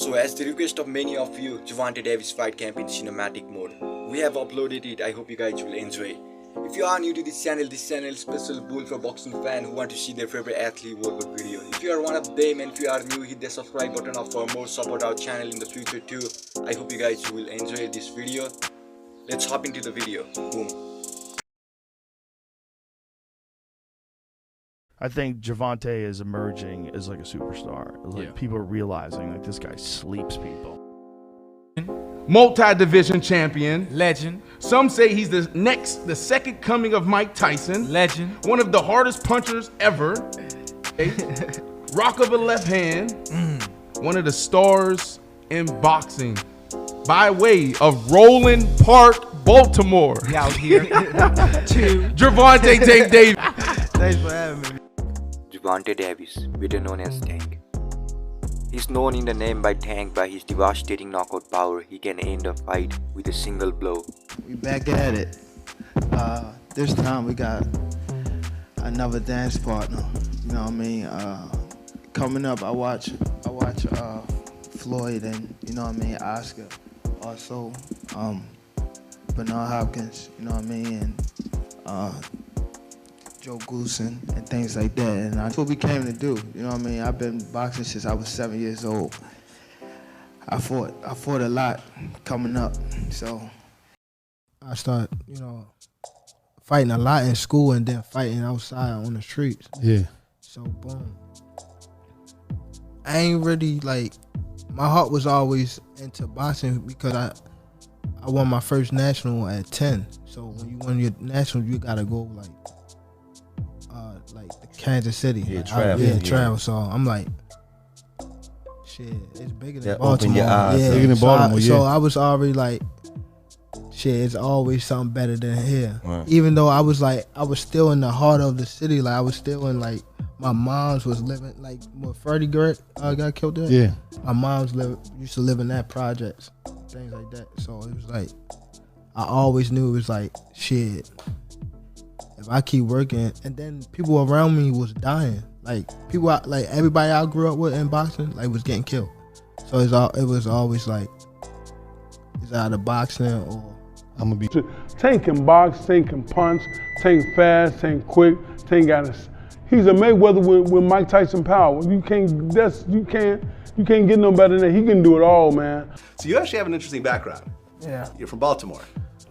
So as the request of many of you, Gervonta Davis fight camp in cinematic mode. We have uploaded it, I hope you guys will enjoy. If you are new to this channel is special bull for boxing fan who want to see their favorite athlete workout video. If you are one of them and if you are new, hit the subscribe button up for more support our channel in the future too. I hope you guys will enjoy this video. Let's hop into the video. Boom. I think Gervonta is emerging as like a superstar. Like people are realizing like this guy sleeps people. Multi-division champion. Legend. Some say he's the second coming of Mike Tyson. Legend. One of the hardest punchers ever. Rock of a left hand. One of the stars in boxing. By way of Roland Park, Baltimore. We out here. Gervonta Davis. Thanks for having me. Gervonta Davis, better known as Tank. He's known in the name by Tank by his devastating knockout power. He can end a fight with a single blow. We back at it. This time we got another dance partner. You know what I mean? Coming up, I watch Floyd and you know what I mean, Oscar. Also, Bernard Hopkins. You know what I mean, and Joe Goosen and things like that, and that's what we came to do. You know what I mean? I've been boxing since I was 7 years old. I fought a lot coming up, so I started, you know, fighting a lot in school and then fighting outside on the streets. Yeah. So boom. I ain't really like, my heart was always into boxing because I won my first national at 10. So when you win your national, you gotta go like the Kansas City. Yeah, travel. Travel. So I'm like, shit, it's bigger than Baltimore. Open your eyes. Yeah. Bigger than Baltimore, So I was already like, shit, it's always something better than here. Right. Even though I was still in the heart of the city. Like I was still in like, my mom's was living like when Freddie Garrett got killed there. Yeah. My mom's used to live in that projects, things like that. So it was like, I always knew it was like, shit, if I keep working, and then people around me was dying. Like people, like everybody I grew up with in boxing, like was getting killed. So it was always like, it's either boxing or I'm gonna be. Tank can box, Tank can punch, Tank fast, Tank quick, Tank got a. He's a Mayweather with Mike Tyson power. You can't get no better than that. He can do it all, man. So you actually have an interesting background. yeah, You're from Baltimore.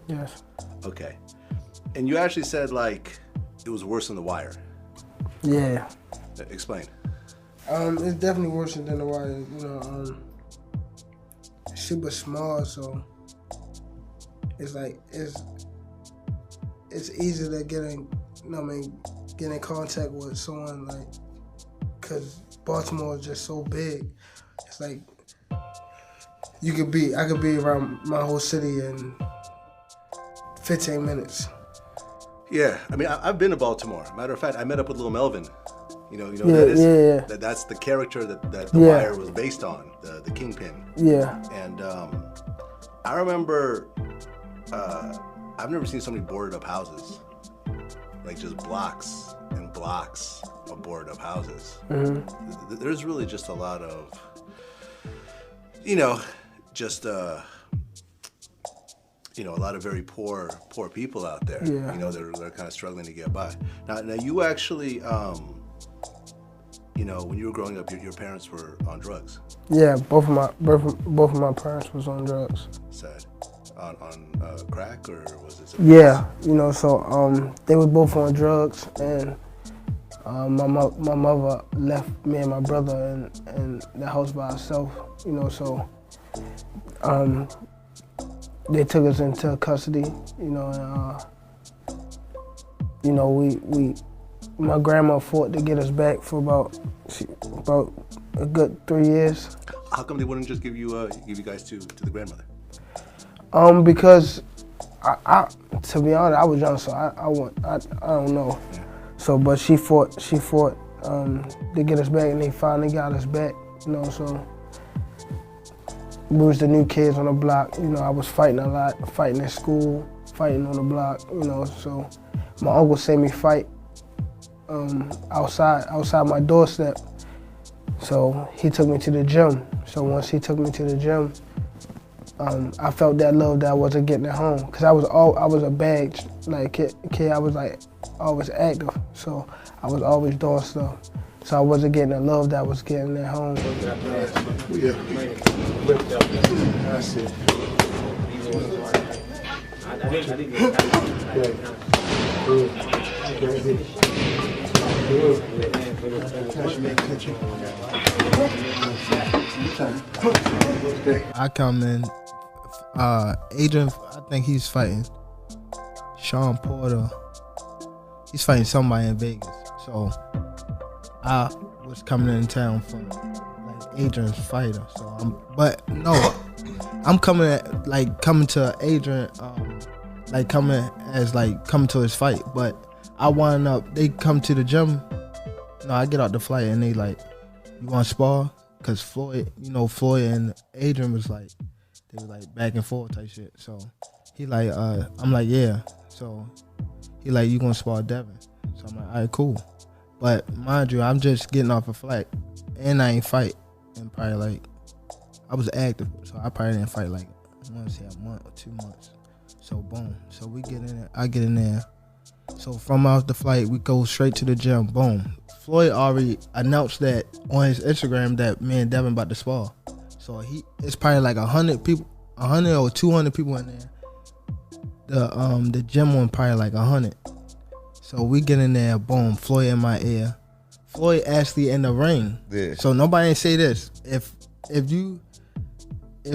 yes, Okay. And you actually said like it was worse than The Wire. yeah. Explain. It's definitely worse than The Wire. You know, super small, so it's like it's easy to get in. You know what I mean? Get in contact with someone like, cause Baltimore is just so big. It's like I could be around my whole city in 15 minutes. Yeah, I mean I've been to Baltimore. Matter of fact, I met up with Lil Melvin. You know Yeah, that is yeah. that's the character that The Yeah. Wire was based on, the Kingpin. Yeah, And I remember I've never seen so many boarded up houses. Like just blocks and blocks of boarded up houses. Mm-hmm. There's really just a lot of, you know, just a lot of very poor people out there. Yeah. You know, they're kind of struggling to get by. Now you actually, you know, when you were growing up, your parents were on drugs. yeah. Both of my parents was on drugs. Sad. On crack, or was it? Yeah, you know, so they were both on drugs, and my mother left me and my brother in the house by herself, you know, so they took us into custody, you know, and my grandma fought to get us back for about a good 3 years. How come they wouldn't just give you guys to the grandmother? Because I to be honest, I was young, so I don't know. Yeah. So, but she fought to get us back, and they finally got us back, you know, so we was the new kids on the block, you know, I was fighting a lot, fighting at school, fighting on the block, you know, so my uncle seen me fight outside my doorstep. So he took me to the gym. So once he took me to the gym, I felt that love that I wasn't getting at home. Cause I was a bad kid. I was like always active. So I was always doing stuff. So I wasn't getting the love that I was getting at home. I come in, Adrian, I think he's fighting Sean Porter. He's fighting somebody in Vegas. So I was coming in town for like Adrian's fighter. So I'm coming to Adrian, coming to his fight. But I wind up, they come to the gym. No, I get out the flight and they like, you want to spar? Cause Floyd and Adrian was like, they were like back and forth type shit. So he like, I'm like, yeah. So he like, you gonna spar Devin? So I'm like, all right, cool. But mind you, I'm just getting off a flight and I ain't fight. And probably like, I was active, so I probably didn't fight like, I want to say a month or 2 months. So boom, so we get in there, I get in there. So from off the flight, we go straight to the gym, boom. Floyd already announced that on his Instagram that me and Devin about to spar. So it's probably like 100 people, 100 or 200 people in there. The gym one probably like 100. So we get in there, boom, Floyd in my ear. Floyd actually in the ring. Yeah. So nobody ain't say this. If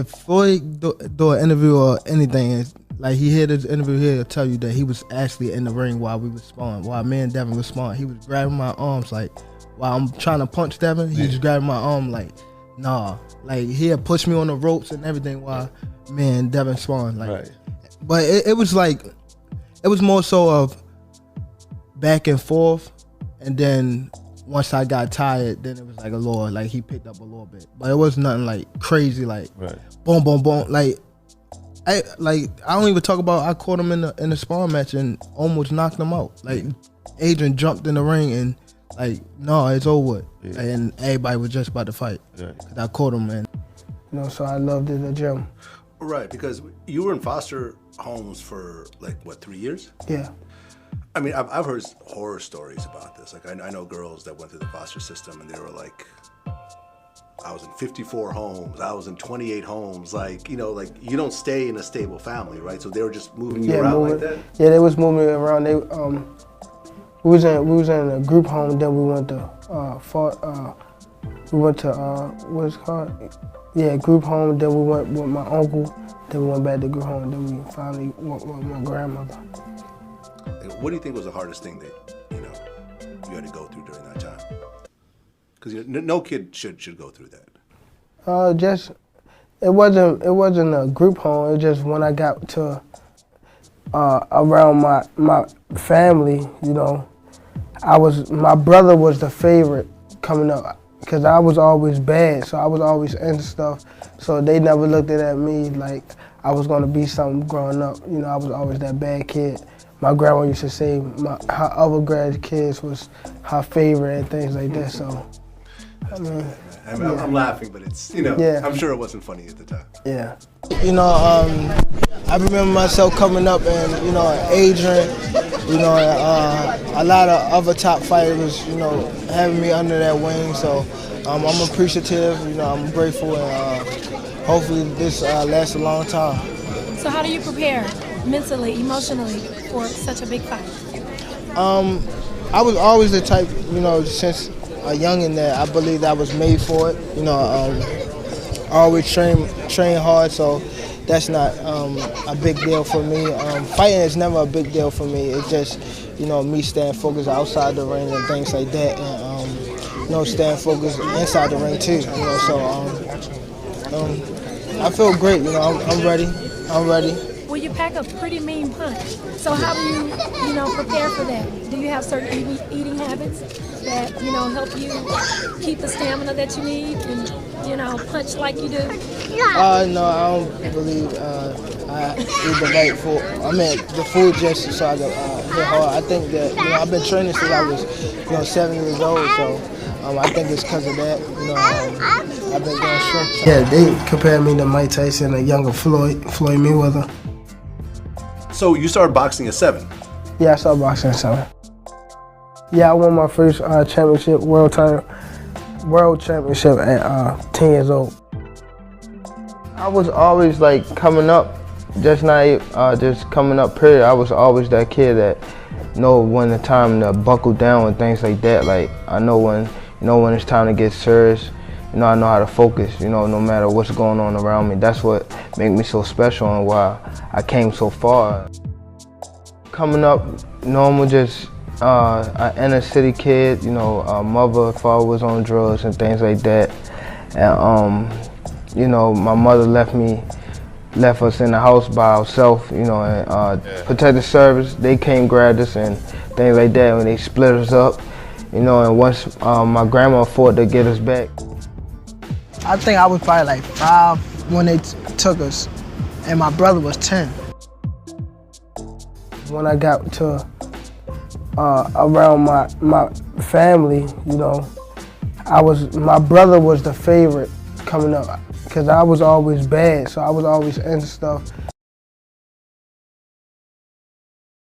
Floyd do an interview or anything, like he hear this interview here, he'll tell you that he was actually in the ring while we was sparring, while me and Devin was sparring. He was grabbing my arms like, while I'm trying to punch Devin, he was grabbing my arm like, nah. Like he'll push me on the ropes and everything while me and Devin sparring. Like, Right. But it was like, it was more so of back and forth, and then once I got tired, then it was like a little, like he picked up a little bit, but it was nothing like crazy, like boom, boom, boom. Like I don't even talk about. I caught him in the sparring match and almost knocked him out. Like Adrian jumped in the ring and like, no, it's over. Yeah. And everybody was just about to fight. Right. Cause I caught him, and so I loved it at the gym. Right, because you were in foster homes for like what, 3 years? Yeah. I mean, I've heard horror stories about this. Like, I know girls that went through the foster system and they were like, I was in 54 homes, I was in 28 homes. Like, you don't stay in a stable family, right? So they were just moving you around like that? Yeah, they was moving me around. They we was in a group home, then we went to what's it called? Yeah, group home, then we went with my uncle, then we went back to group home, then we finally went with my grandmother. What do you think was the hardest thing that you had to go through during that time? Because no kid should go through that. It wasn't a group home. It was just when I got to around my family, my brother was the favorite coming up because I was always bad, so I was always into stuff. So they never looked at me like I was gonna be something growing up. I was always that bad kid. My grandma used to say her other grandkids was her favorite and things like that. So, I'm laughing, but it's I'm sure it wasn't funny at the time. Yeah. I remember myself coming up and Adrian, a lot of other top fighters, having me under their wing. So I'm appreciative. I'm grateful, and hopefully this lasts a long time. So how do you prepare mentally, emotionally for such a big fight? I was always the type, since a youngin' that I believed I was made for it. I always train hard, so that's not a big deal for me. Fighting is never a big deal for me. It's just, me staying focused outside the ring and things like that, and staying focused inside the ring too. I feel great. I'm ready. Well, you pack a pretty mean punch. So how do you, prepare for that? Do you have certain eating habits that, help you keep the stamina that you need and, punch like you do? No, I don't believe I eat the right food. I mean, the food just so I can hit hard. I think that, I've been training since I was, 7 years old, so I think it's because of that. I've been going strength. Yeah, they compared me to Mike Tyson, a younger Floyd Mayweather. So you started boxing at 7? Yeah, I started boxing at 7. Yeah, I won my first championship, world championship at 10 years old. I was always like coming up, just coming up period. I was always that kid that know when the time to buckle down and things like that. Like I know when it's time to get serious. I know how to focus, no matter what's going on around me. That's what made me so special and why I came so far. Coming up, normal, just an inner city kid, mother, father was on drugs and things like that. And, my mother left us in the house by ourselves, and protective service, they came grabbed us and things like that when they split us up, and once my grandma fought to get us back. I think I was probably like 5 when they took us, and my brother was 10. When I got to around my family, my brother was the favorite coming up, because I was always bad, so I was always into stuff.